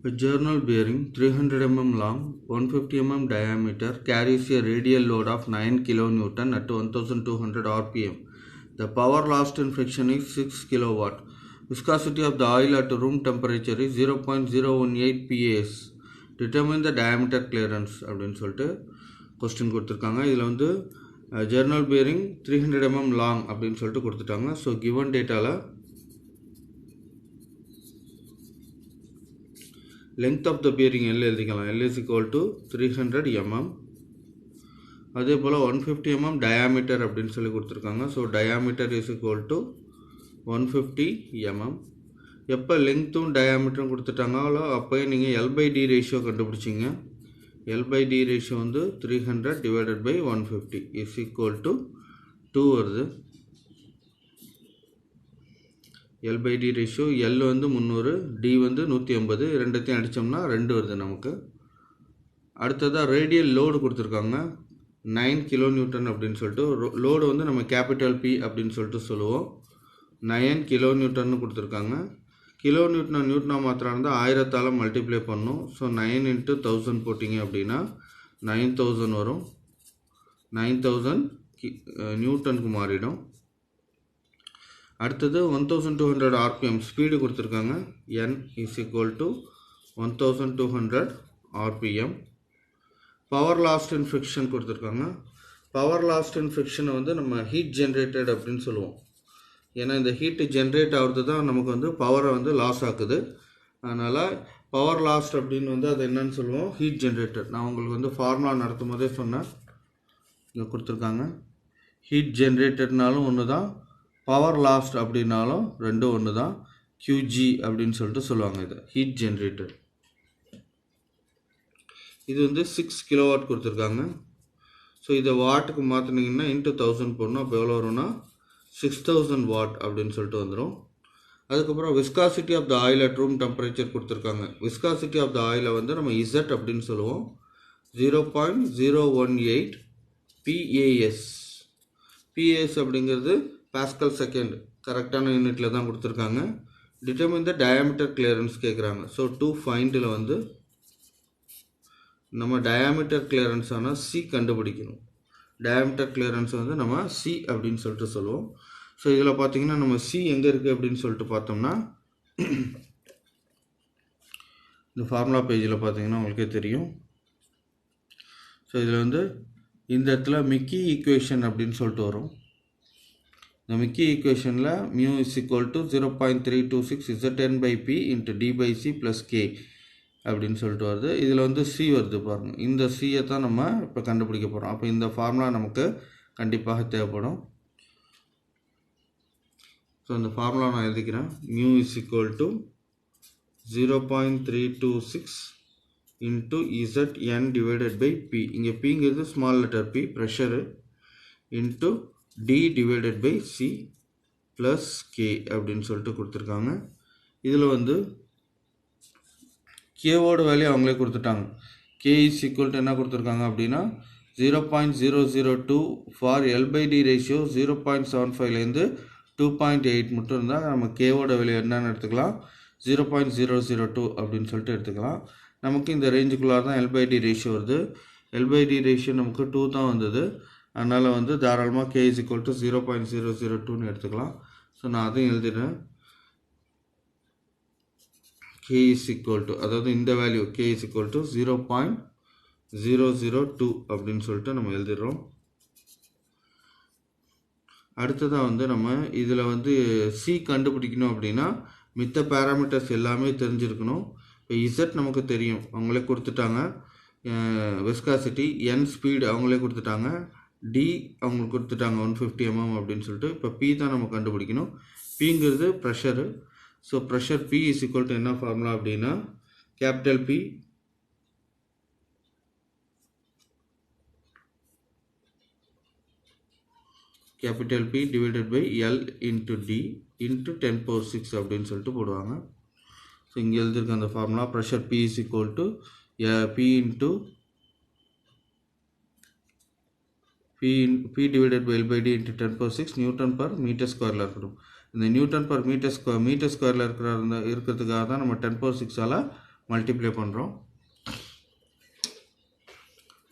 A journal bearing 300 mm long, 150 mm diameter carries a radial load of 9 kN at 1200 rpm. The power lost in friction is 6 kW. Viscosity of the oil at room temperature is 0.018 PAS. Determine the diameter clearance அப்படின்னு சொல்லிட்டு question கொடுத்துருக்காங்க. இதில் வந்து journal bearing 300 mm long அப்படின்னு சொல்லிட்டு கொடுத்துட்டாங்க. So given டேட்டாவில் length of the bearing L எழுதிக்கலாம். L is equal to 300 mm. அதே போல் 150 mm diameter அப்படின்னு சொல்லி கொடுத்துருக்காங்க. So diameter is equal to 150 mm. எப்போ லெங்க்த்தும் டயாமீட்டரும் கொடுத்துட்டாங்களோ அப்போயே நீங்கள் L/D ரேஷியோ கண்டுபிடிச்சிங்க. L/D ரேஷியோ வந்து 300 divided by 150 is equal to 2 வருது. L/D ரேஷியோ L வந்து 300, D வந்து 150, ரெண்டுத்தையும் அடித்தோம்னா 2 வருது நமக்கு. அடுத்ததாக ரேடியல் லோடு கொடுத்துருக்காங்க 9 kN அப்படின்னு சொல்லிட்டு. லோடு வந்து நம்ம கேபிட்டல் P அப்படின்னு சொல்லிட்டு சொல்லுவோம். 9 kN கொடுத்துருக்காங்க. நியூட்டனா மாத்திரம் இருந்தால் 1000ஆல் மல்டிப்ளை பண்ணணும். ஸோ 9 × 1000 போட்டிங்க அப்படின்னா 9000 வரும். 9000 நியூட்டனுக்கு மாறிடும். அடுத்தது 1200 rpm ஸ்பீடு கொடுத்துருக்காங்க. n is equal to 1200 rpm. Power last in friction கொடுத்துருக்காங்க. பவர் லாஸ்ட் இன் ஃப்ரிக்ஷனை வந்து நம்ம ஹீட் ஜென்ரேட்டட் அப்படின்னு சொல்லுவோம். ஏன்னா இந்த ஹீட்டு ஜென்ரேட் ஆகிறது தான் நமக்கு வந்து பவரை வந்து லாஸ் ஆக்குது. அதனால் பவர் லாஸ்ட் அப்படின்னு வந்து அது என்னன்னு சொல்லுவோம், ஹீட் ஜென்ரேட்டட். நான் உங்களுக்கு வந்து ஃபார்முலா நடத்தும் போதே சொன்னேன், இங்கே கொடுத்துருக்காங்க. ஹீட் ஜென்ரேட்டட்னாலும் ஒன்று தான், பவர் லாஸ்ட் அப்படின்னாலும் ரெண்டும் ஒன்று தான். QG அப்படின்னு சொல்லிட்டு சொல்லுவாங்க. இது ஹீட் ஜென்ரேட்டட். இது வந்து 6 kW கொடுத்துருக்காங்க. ஸோ இதை வாட்டுக்கு மாற்றினீங்கன்னா இன்ட்டு 1000 போடணும். அப்போ எவ்வளோ வரும்னா 6000 வாட் அப்படின்னு சொல்லிட்டு வந்துடும். அதுக்கப்புறம் viscosity of the oil at room temperature கொடுத்துருக்காங்க. விஸ்காசிட்டி ஆஃப் த ஆயிலை வந்து நம்ம Z அப்படின்னு சொல்லுவோம். 0.018 PAS. PAS அப்படிங்கிறது பாஸ்கல் செகண்ட், கரெக்டான யூனிட்டில் தான் கொடுத்துருக்காங்க. டிட்டர்மின் த டயாமீட்டர் கிளியரன்ஸ் கேட்குறாங்க. ஸோ 2 ஃபைண்டில் வந்து நம்ம டயாமீட்டர் கிளியரன்ஸான C கண்டுபிடிக்கணும். டயாமீட்டர் கிளியரன்ஸ் வந்து நம்ம C அப்படின்னு சொல்லிட்டு சொல்லுவோம். ஸோ இதில் பார்த்தீங்கன்னா நம்ம C எங்கே இருக்குது அப்படின்னு சொல்லிட்டு பார்த்தோம்னா இந்த ஃபார்முலா பேஜில் பார்த்தீங்கன்னா உங்களுக்கே தெரியும். ஸோ இதில் வந்து இந்த இடத்துல மிக்கி ஈக்குவேஷன் அப்படின்னு சொல்லிட்டு வரும். இந்த மிக்கி ஈக்குவேஷனில் mu is equal to 0.326 Zn/P × D/C + K அப்படின்னு சொல்லிட்டு வருது. இதில் வந்து C வருது பாருங்கள். இந்த Cயை தான் நம்ம இப்போ கண்டுபிடிக்க போகிறோம். அப்போ இந்த ஃபார்முலா நமக்கு கண்டிப்பாக தேவைப்படும். ஸோ இந்த ஃபார்முலா நான் எழுதிக்கிறேன். Mu is equal to 0.326 × Zn/P. இங்கே Pங்கிறது small letter P, pressure, into D/C + K அப்படின்னு சொல்லிட்டு கொடுத்துருக்காங்க. இதில் வந்து கேவோட வேல்யூ அவங்களே கொடுத்துட்டாங்க. K is equal to என்ன கொடுத்துருக்காங்க அப்படின்னா 0.002 ஃபார் L/D ரேஷியோ 0.75லேருந்து 2.8 மட்டும் இருந்தால் நம்ம கேவோட வேல்யூ என்னன்னு எடுத்துக்கலாம், 0.002 அப்படின்னு சொல்லிட்டு எடுத்துக்கலாம். நமக்கு இந்த ரேஞ்சுக்குள்ளார தான் L/D ரேஷியோ வருது. L/D ரேஷியோ நமக்கு 2 தான் வந்தது. அதனால் வந்து தாராளமாக K is equal to 0.002ன்னு எடுத்துக்கலாம். ஸோ நான் அதையும் எழுதிடுறேன். K is equal to, அதாவது இந்த value K is equal to 0.002 அப்படின்னு சொல்லிட்டு நம்ம எழுதிடுறோம். அடுத்ததாக வந்து நம்ம இதில் வந்து C கண்டுபிடிக்கணும் அப்படின்னா மித்த பேராமீட்டர்ஸ் எல்லாமே தெரிஞ்சிருக்கணும். இப்போ Z நமக்கு தெரியும், அவங்களே கொடுத்துட்டாங்க. விஸ்காசிட்டி, N ஸ்பீடு அவங்களே கொடுத்துட்டாங்க, D அவங்களுக்கு கொடுத்துட்டாங்க 150 mm அப்படின்னு சொல்லிட்டு. இப்போ P தான் நம்ம கண்டுபிடிக்கணும். Pங்கிறது pressure. So pressure P is equal to என்ன ஃபார்முலா அப்படின்னா capital P divided by L into D into 10⁶ அப்படின்னு சொல்லிட்டு போடுவாங்க. ஸோ இங்கே எழுதியிருக்க அந்த formula pressure P is equal to P divided by L/D into 10⁶ Nm/m² இருக்கணும். இந்த Nm/m² இருக்கிறதுக்காக தான் நம்ம 10⁶ஆல் மல்டிப்ளை பண்ணுறோம்.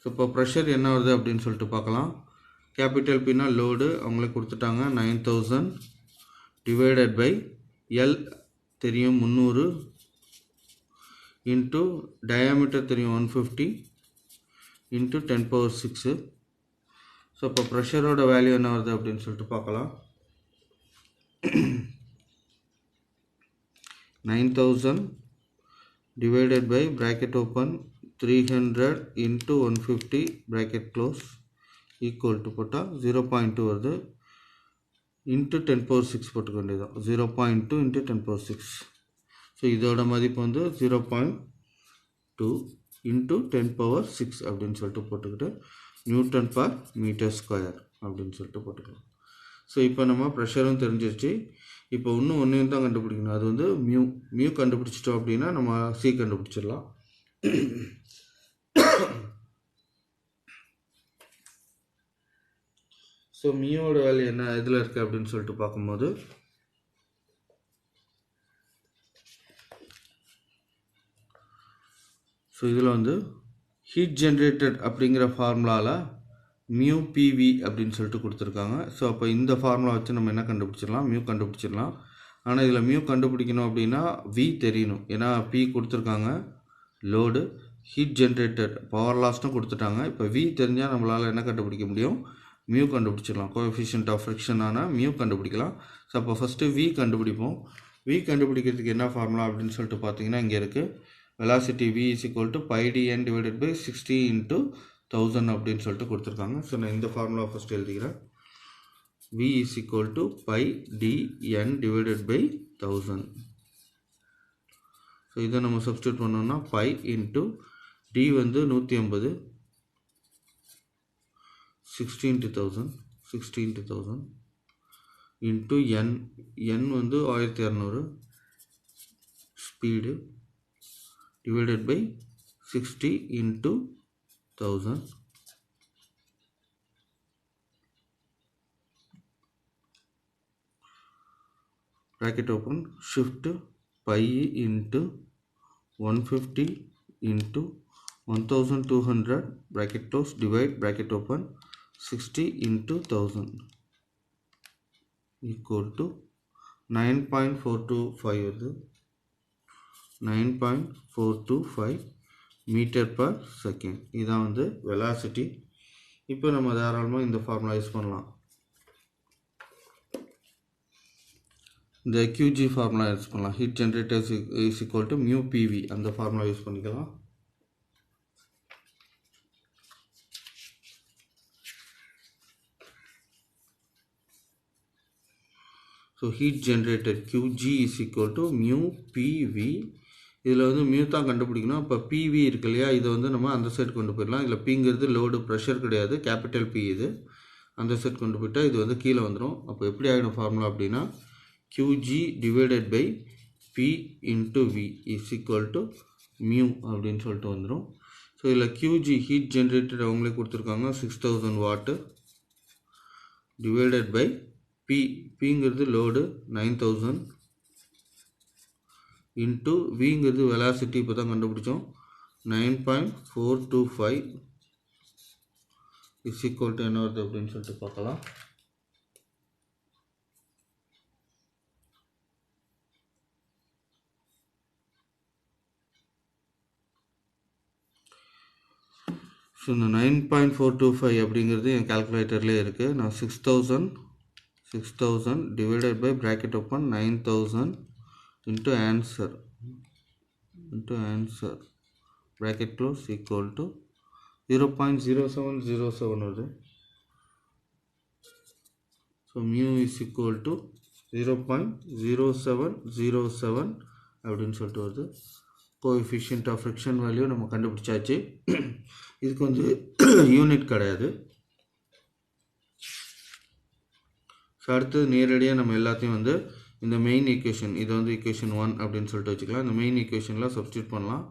ஸோ இப்போ ப்ரெஷர் என்ன வருது அப்படின்னு சொல்லிட்டு பார்க்கலாம். கேபிட்டல் பின்னா லோடு அவங்களே கொடுத்துட்டாங்க 9000 டிவைடட் பை எல் தெரியும் 300 இன்ட்டு டயாமீட்டர் தெரியும் 150 இன்ட்டு 10⁶. ஸோ இப்போ ப்ரெஷரோட வேல்யூ என்ன வருது அப்படின்னு சொல்லிட்டு பார்க்கலாம். 9000 divided by bracket open 300 into 150 bracket close equal to போட்டா 0.2 வருது into 10⁶ போட்டுக்க வேண்டியதான். 0.2 into 10⁶. ஸோ இதோட மதிப்பு வந்து 0.2 into 10⁶ அப்படின்னு சொல்லிட்டு போட்டுக்கிட்டு நியூட்டன் பர் மீட்டர் ஸ்கொயர் அப்படின்னு சொல்லிட்டு போட்டுக்கலாம். ஸோ இப்போ நம்ம ப்ரெஷரும் தெரிஞ்சிருச்சு. இப்போ இன்னும் ஒன்றையும் தான் கண்டுபிடிக்கணும். அது வந்து மியூ கண்டுபிடிச்சிட்டோம் அப்படின்னா நம்ம சி கண்டுபிடிச்சிடலாம். ஸோ மியூவோட வேல்யூ என்ன இதில் இருக்குது அப்படின்னு சொல்லிட்டு பார்க்கும்போது ஸோ இதில் வந்து ஹீட் ஜென்ரேட்டட் அப்படிங்கிற ஃபார்முலாவில் மியூ பிவி அப்படின்னு சொல்லிட்டு கொடுத்துருக்காங்க. ஸோ அப்போ இந்த ஃபார்முலா வச்சு நம்ம என்ன கண்டுபிடிச்சிடலாம், மியூ கண்டுபிடிச்சிடலாம். ஆனால் இதில் மியூ கண்டுபிடிக்கணும் அப்படின்னா வி தெரியணும். ஏன்னா பி கொடுத்துருக்காங்க லோடு, ஹீட் ஜென்ரேட்டட், பவர் லாஸ்ட்டும் கொடுத்துட்டாங்க. இப்போ வி தெரிஞ்சால் நம்மளால் என்ன கண்டுபிடிக்க முடியும், மியூ கண்டுபிடிச்சிடலாம். கோஎஃபிஷியன்ட் ஆஃப் ஃப்ரிக்ஷனான மியூ கண்டுபிடிக்கலாம். ஸோ அப்போ ஃபஸ்ட்டு வி கண்டுபிடிப்போம். வி கண்டுபிடிக்கிறதுக்கு என்ன ஃபார்முலா அப்படின்னு சொல்லிட்டு பார்த்தீங்கன்னா இங்கே இருக்குது. Velocity v is equal to pi dn divided by 60 into 1000 அப்படின்னு சொல்லிட்டு கொடுத்துருக்காங்க. ஸோ நான் இந்த ஃபார்முலா ஃபஸ்ட் எழுதிக்கிறேன். v is equal to pi dn divided by 1000. So இதை நம்ம சப்ஸ்டியூட் பண்ணோம்னா pi into d வந்து 150 60 into 1000 60 into 1000 into n வந்து 1200 speed divided by 60 into 1000 bracket open shift pi into 150 into 1200 bracket close divide bracket open 60 into 1000 equal to 9.425 வருது. 9.425 metre per second. இதான் வந்து velocity. இப்போ நம்ம தாராளமாக இந்த ஃபார்முலா யூஸ் பண்ணலாம். இந்த QG ஃபார்முலா யூஸ் பண்ணலாம். Heat generator is equal to mu PV, அந்த ஃபார்முலா யூஸ் பண்ணிக்கலாம். So heat generated QG is equal to mu PV. இதில் வந்து மியூ தான் கண்டுபிடிக்கணும். இப்போ பிவி இருக்கு இல்லையா, இதை வந்து நம்ம அந்த சைடு கொண்டு போயிடலாம். இதில் பிங்கிறது லோடு, ப்ரெஷர் கிடையாது, கேபிட்டல் பி. இது அந்த சைடு கொண்டு போயிட்டால் இது வந்து கீழே வந்துடும். அப்போ எப்படி ஆகிடும் ஃபார்முலா அப்படின்னா QG divided by P into V is equal to mu அப்படின்னு சொல்லிட்டு வந்துடும். ஸோ இதில் QG ஹீட் ஜென்ரேட்டட் அவங்களே கொடுத்துருக்காங்க 6000 வாட்டு டிவைடட் பை பிங்கிறது லோடு 9000 இன்ட்டு விங்கிறது வெலாசிட்டி இப்போ தான் கண்டுபிடிச்சோம் 9.425 இஸ் ஈக்குவல் டு என்ன வருது அப்படின்னு சொல்லிட்டு பார்க்கலாம். ஸோ இந்த 9.425 அப்படிங்கிறது என் கால்குலேட்டர்லேயே இருக்குது. நான் 6000 divided by bracket open 9000 into answer bracket close equal to 0.0707 வருது. so mu is equal to 0.0707 அப்படின்னு சொல்லிட்டு வருது. கோஎஃபிஷியன்ட் ஆஃப் ஃப்ரிக்ஷன் வேல்யூ நம்ம கண்டுபிடிச்சாச்சு. இதுக்கு வந்து யூனிட் கிடையாது. ஸோ அடுத்தது நேரடியாக நம்ம எல்லாத்தையும் வந்து இந்த மெயின் ஈக்குவேஷன், இது வந்து ஈக்குவேஷன் 1 அப்படின்னு சொல்லிட்டு வச்சுக்கலாம். இந்த மெயின் ஈக்குவேஷனில் சப்ஸ்டியூட் பண்ணலாம்.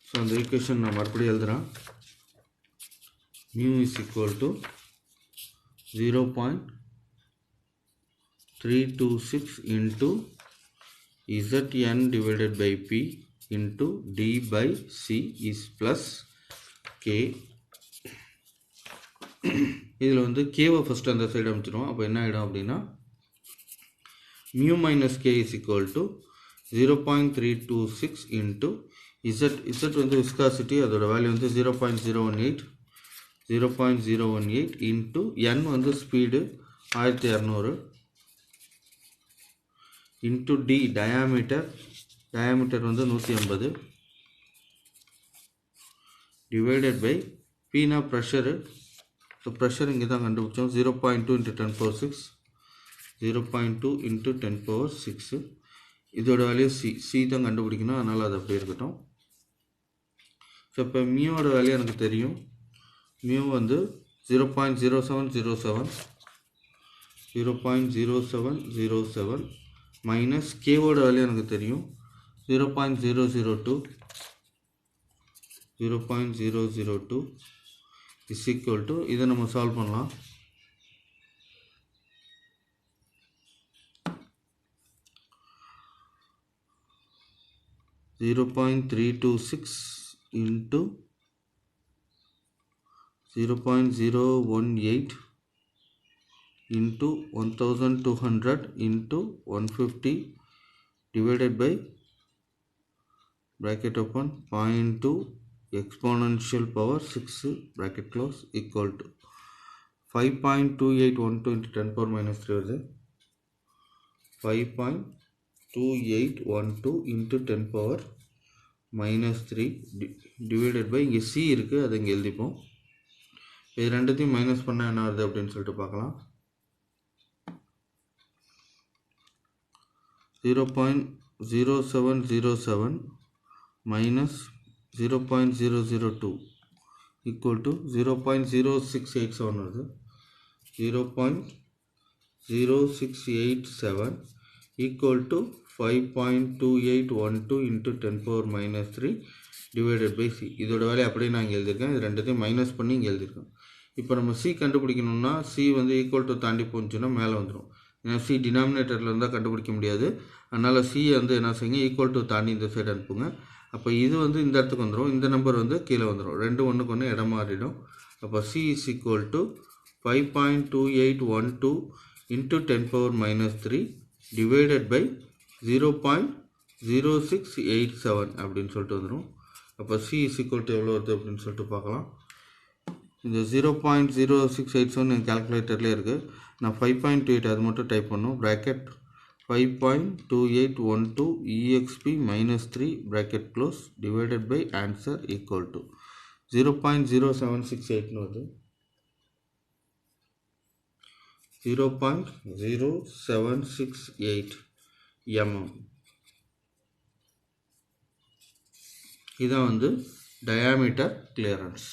ஸோ அந்த ஈக்குவேஷன் நான் மறுபடியும் எழுதுகிறேன். Mu is equal to 0.326 into Zn divided by P into D by C is plus K. இதில் வந்து Kவை ஃபஸ்ட்டு அந்த சைடு அமைச்சிடுவோம். அப்போ என்ன ஆகிடும் அப்படின்னா mu minus K is equal to 0.326 into Z வந்து viscosity, அதோட வேல்யூ வந்து 0.018 into N வந்து ஸ்பீடு 1200 into D diameter வந்து 150 divided by P na pressure. So pressure இங்கே தான் கண்டுபிடிச்சோம் 0.2 into 10 power 6 0.2 into 10 power 6. இதோட வேல்யூ C தான் கண்டுபிடிக்கணும், அதனால் அது அப்படியே இருக்கட்டும். ஸோ இப்போ மியோட வேல்யூ எனக்கு தெரியும். மியூ வந்து 0.0707 மைனஸ் கேவோட வேல்யூ எனக்கு தெரியும் 0.002 இஸ் ஈக்குவல் டு, இதை நம்ம சால்வ் பண்ணலாம். (326) into 0.018 into 1200 into 150 divided by bracket open 0.2 exponential power 6 bracket close equal to 5.2812 into 10 power minus 3 வருது. 5.2812 into 10 power minus 3 divided by, இங்கே C இருக்குது, அதை இங்கே எழுதிப்போம். இது ரெண்டுத்தையும் மைனஸ் பண்ணால் என்ன வருது அப்படின்னு சொல்லிட்டு பார்க்கலாம். 0.0707 minus 0.002 equal to 0.0687 வருது. 0.0687 equal to 5.2812 into 10 power minus 3 divided by C. இதோட வேல்யூ அப்படியே நான் இங்கே எழுதியிருக்கேன். இது ரெண்டுத்தையும் மைனஸ் பண்ணி இங்கே எழுதியிருக்கேன். இப்போ நம்ம C கண்டுபிடிக்கணும்னா C வந்து ஈக்குவல் டு தாண்டி போச்சுன்னா மேலே வந்துடும். ஏன்னா C டினாமினேட்டரில் இருந்தால் கண்டுபிடிக்க முடியாது. அதனால் C வந்து என்ன செய்யுங்க, ஈக்குவல் டு தாண்டி இந்த சைடு அனுப்புங்க. அப்போ இது வந்து இந்த இடத்துக்கு வந்துடும், இந்த நம்பர் வந்து கீழே வந்துடும், ரெண்டு ஒன்றுக்கு ஒன்று இடம் மாறிடும். அப்போ C is equal to 5.2812 into 10 power minus 3 divided by 0.0687 அப்படின்னு சொல்லிட்டு வந்துடும். அப்போ C இஸ் ஈக்குவல் டு எவ்வளோ வருது அப்படின்னு சொல்லிட்டு பார்க்கலாம். இந்த 0.0687 என் கால்குலேட்டர்லேயே இருக்குது. நான் 5.28 அது மட்டும் டைப் பண்ணும். Bracket 5.2812 exp minus 3 bracket close divided by answer equal to 0.0768 வருது. 0.0768 mm. இதான் வந்து diameter clearance.